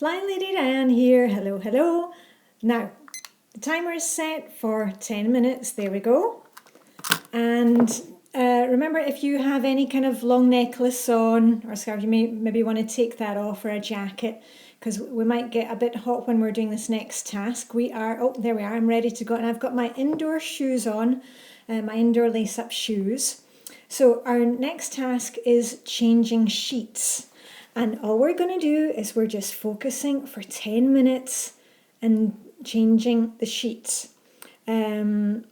Flylady Diane here. Hello, hello. Now, the timer is set for 10 minutes. There we go. And remember, if you have any kind of long necklace on or scarf, you may maybe want to take that off, or a jacket, because we might get a bit hot when we're doing this next task. Oh, there we are. I'm ready to go. And I've got my indoor shoes on, my indoor lace-up shoes. So our next task is changing sheets. And all we're going to do is we're just focusing for 10 minutes and changing the sheets. And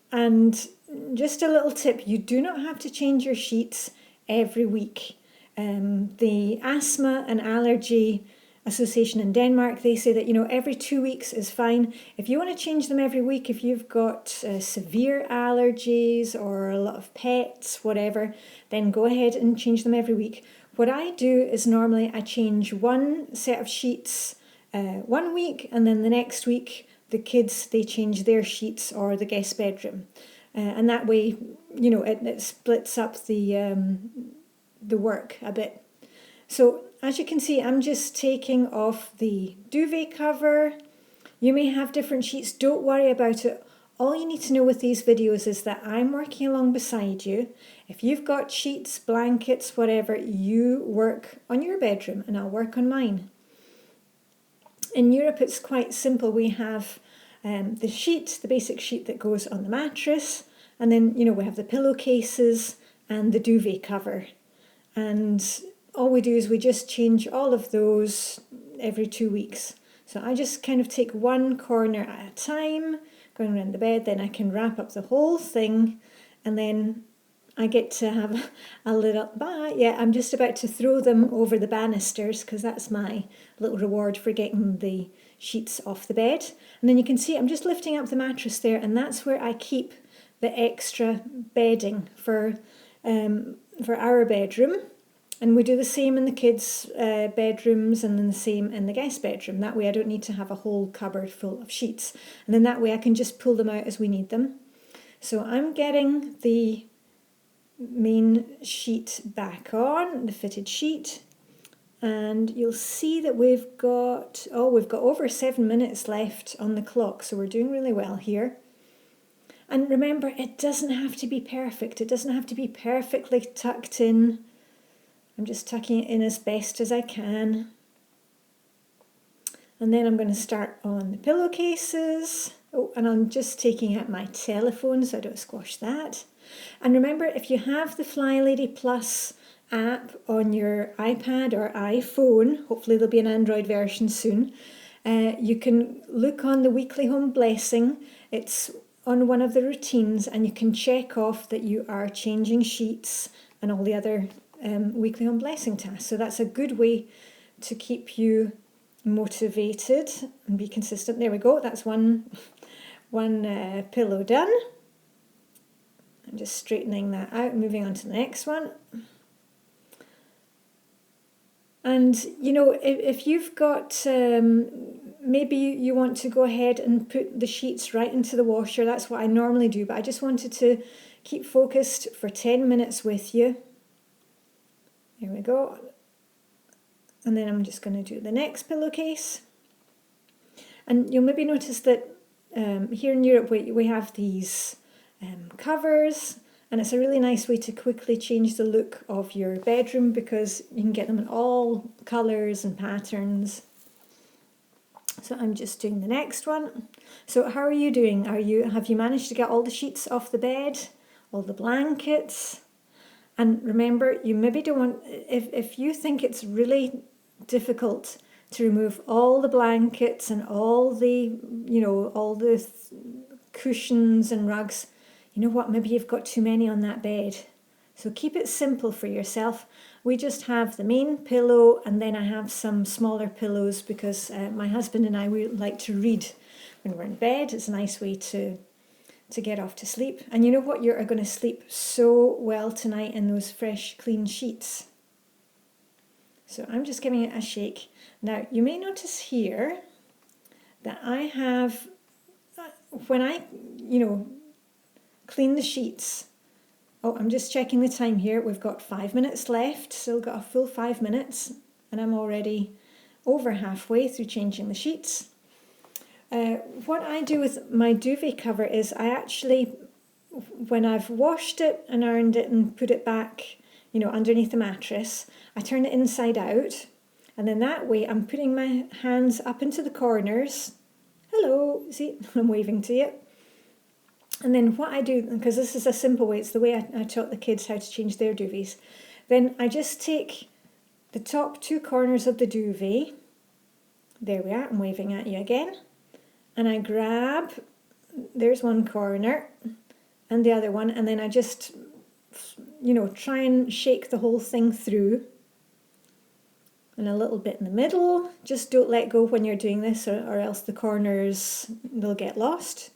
just a little tip, you do not have to change your sheets every week. The Asthma and Allergy Association in Denmark, they say that, every 2 weeks is fine. If you want to change them every week, if you've got severe allergies or a lot of pets, whatever, then go ahead and change them every week. What I do is normally I change one set of sheets 1 week, and then the next week the kids, they change their sheets or the guest bedroom. And that way, it splits up the work a bit. So as you can see, I'm just taking off the duvet cover. You may have different sheets. Don't worry about it. All you need to know with these videos is that I'm working along beside you. If you've got sheets, blankets, whatever, you work on your bedroom and I'll work on mine. In Europe, it's quite simple. We have the sheet, the basic sheet that goes on the mattress, and then, we have the pillowcases and the duvet cover. And all we do is we just change all of those every 2 weeks. So I just kind of take one corner at a time, going around the bed, then I can wrap up the whole thing, and then I get to have a little, I'm just about to throw them over the banisters, because that's my little reward for getting the sheets off the bed. And then you can see I'm just lifting up the mattress there, and that's where I keep the extra bedding for our bedroom. And we do the same in the kids' bedrooms, and then the same in the guest bedroom. That way I don't need to have a whole cupboard full of sheets. And then that way I can just pull them out as we need them. So I'm getting the main sheet back on, the fitted sheet. And you'll see that we've got over 7 minutes left on the clock. So we're doing really well here. And remember, it doesn't have to be perfect. It doesn't have to be perfectly tucked in. I'm just tucking it in as best as I can. And then I'm going to start on the pillowcases. Oh, and I'm just taking out my telephone so I don't squash that. And remember, if you have the Flylady Plus app on your iPad or iPhone, hopefully there'll be an Android version soon, you can look on the weekly home blessing. It's on one of the routines, and you can check off that you are changing sheets and all the other weekly home blessing tasks. So that's a good way to keep you motivated and be consistent. There we go. That's one pillow done. I'm just straightening that out, moving on to the next one. And if you've got maybe you want to go ahead and put the sheets right into the washer, that's what I normally do, but I just wanted to keep focused for 10 minutes with you. There we go. And then I'm just going to do the next pillowcase. And you'll maybe notice that here in Europe we have these covers, and it's a really nice way to quickly change the look of your bedroom, because you can get them in all colours and patterns. So I'm just doing the next one. So how are you doing? Have you managed to get all the sheets off the bed, all the blankets? And remember, you maybe don't want, if you think it's really difficult to remove all the blankets and all the, all the cushions and rugs, you know what, maybe you've got too many on that bed. So keep it simple for yourself. We just have the main pillow, and then I have some smaller pillows, because my husband and I, we like to read when we're in bed. It's a nice way to get off to sleep. And you know what? You are going to sleep so well tonight in those fresh, clean sheets. So I'm just giving it a shake. Now, you may notice here that I have, when I, clean the sheets. Oh, I'm just checking the time here. We've got 5 minutes left. Still got a full 5 minutes. And I'm already over halfway through changing the sheets. What I do with my duvet cover is I actually, when I've washed it and ironed it and put it back, you know, underneath the mattress, I turn it inside out, and then that way I'm putting my hands up into the corners. Hello, see, I'm waving to you. And then what I do, because this is a simple way, it's the way I taught the kids how to change their duvets, then I just take the top two corners of the duvet, there we are, I'm waving at you again, and I grab, there's one corner and the other one, and then I just, you know, try and shake the whole thing through, and a little bit in the middle. Just don't let go when you're doing this, or else the corners, they'll get lost.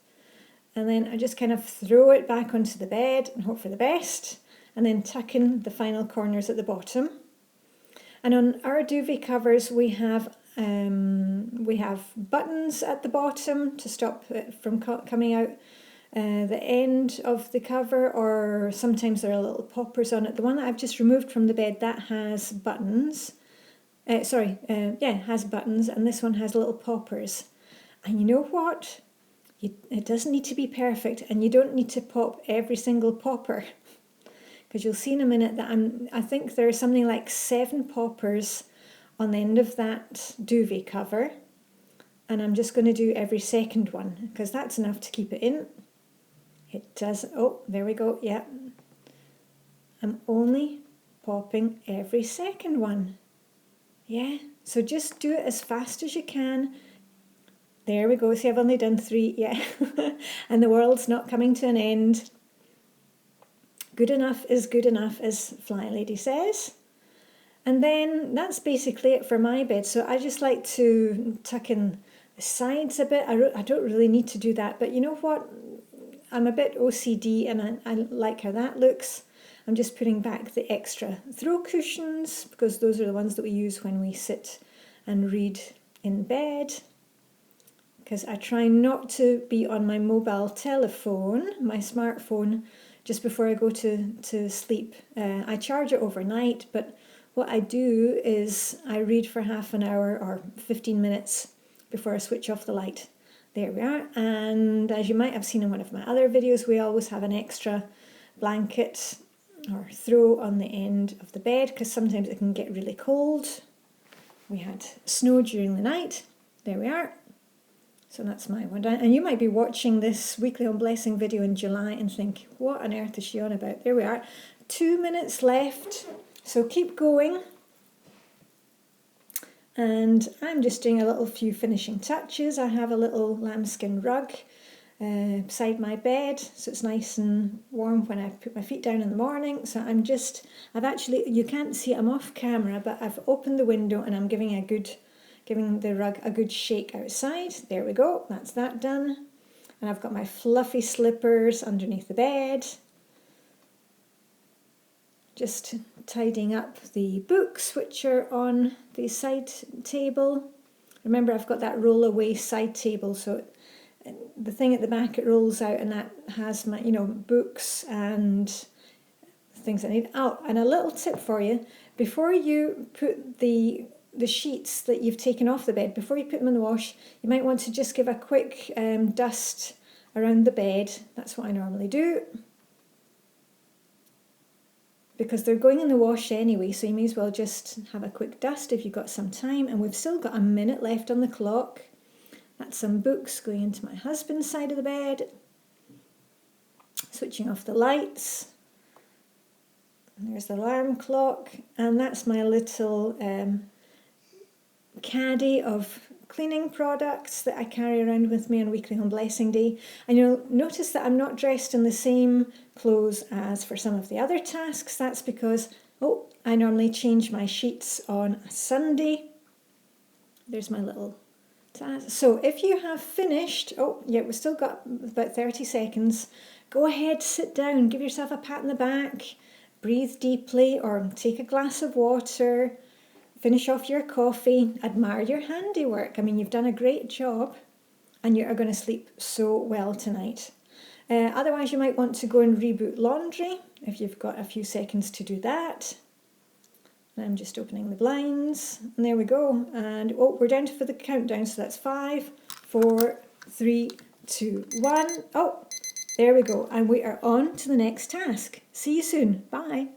And then I just kind of throw it back onto the bed and hope for the best, and then tuck in the final corners at the bottom. And on our duvet covers we have buttons at the bottom to stop it from coming out the end of the cover, or sometimes there are little poppers on it. The one that I've just removed from the bed, that has buttons. Has buttons, and this one has little poppers. And you know what? It doesn't need to be perfect, and you don't need to pop every single popper, because you'll see in a minute that I think there's something like 7 poppers on the end of that duvet cover, and I'm just going to do every second one, because that's enough to keep it in. It does, oh, there we go, yeah. I'm only popping every second one. Yeah, so just do it as fast as you can. There we go, see, I've only done 3, yeah. And the world's not coming to an end. Good enough is good enough, as Flylady says. And then that's basically it for my bed. So I just like to tuck in the sides a bit. I don't really need to do that, but you know what? I'm a bit OCD and I like how that looks. I'm just putting back the extra throw cushions, because those are the ones that we use when we sit and read in bed. Because I try not to be on my mobile telephone, my smartphone, just before I go to sleep. I charge it overnight, but what I do is I read for half an hour or 15 minutes before I switch off the light. There we are. And as you might have seen in one of my other videos, we always have an extra blanket or throw on the end of the bed, because sometimes it can get really cold. We had snow during the night. There we are. So that's my one. And you might be watching this Weekly on Blessing video in July and think, what on earth is she on about? There we are. 2 minutes left. So keep going. And I'm just doing a little few finishing touches. I have a little lambskin rug beside my bed, so it's nice and warm when I put my feet down in the morning. So I've actually, you can't see I'm off camera, but I've opened the window and I'm giving the rug a good shake outside. There we go, that's that done. And I've got my fluffy slippers underneath the bed. Just tidying up the books which are on the side table. Remember, I've got that roll away side table, so the thing at the back, it rolls out, and that has my, books and things I need. Oh, and a little tip for you: before you put the sheets that you've taken off the bed, before you put them in the wash, you might want to just give a quick dust around the bed. That's what I normally do, because they're going in the wash anyway, so you may as well just have a quick dust if you've got some time. And we've still got a minute left on the clock. That's some books going into my husband's side of the bed. Switching off the lights. And there's the alarm clock. And that's my little caddy of cleaning products that I carry around with me on Weekly Home Blessing Day. And you'll notice that I'm not dressed in the same clothes as for some of the other tasks. That's because, I normally change my sheets on a Sunday. There's my little task. So if you have finished, we've still got about 30 seconds. Go ahead, sit down, give yourself a pat on the back, breathe deeply, or take a glass of water. Finish off your coffee, admire your handiwork. I mean, you've done a great job, and you are going to sleep so well tonight. Otherwise, you might want to go and reboot laundry if you've got a few seconds to do that. And I'm just opening the blinds, and there we go. And oh, we're down for the countdown, so that's 5, 4, 3, 2, 1. Oh, there we go. And we are on to the next task. See you soon. Bye.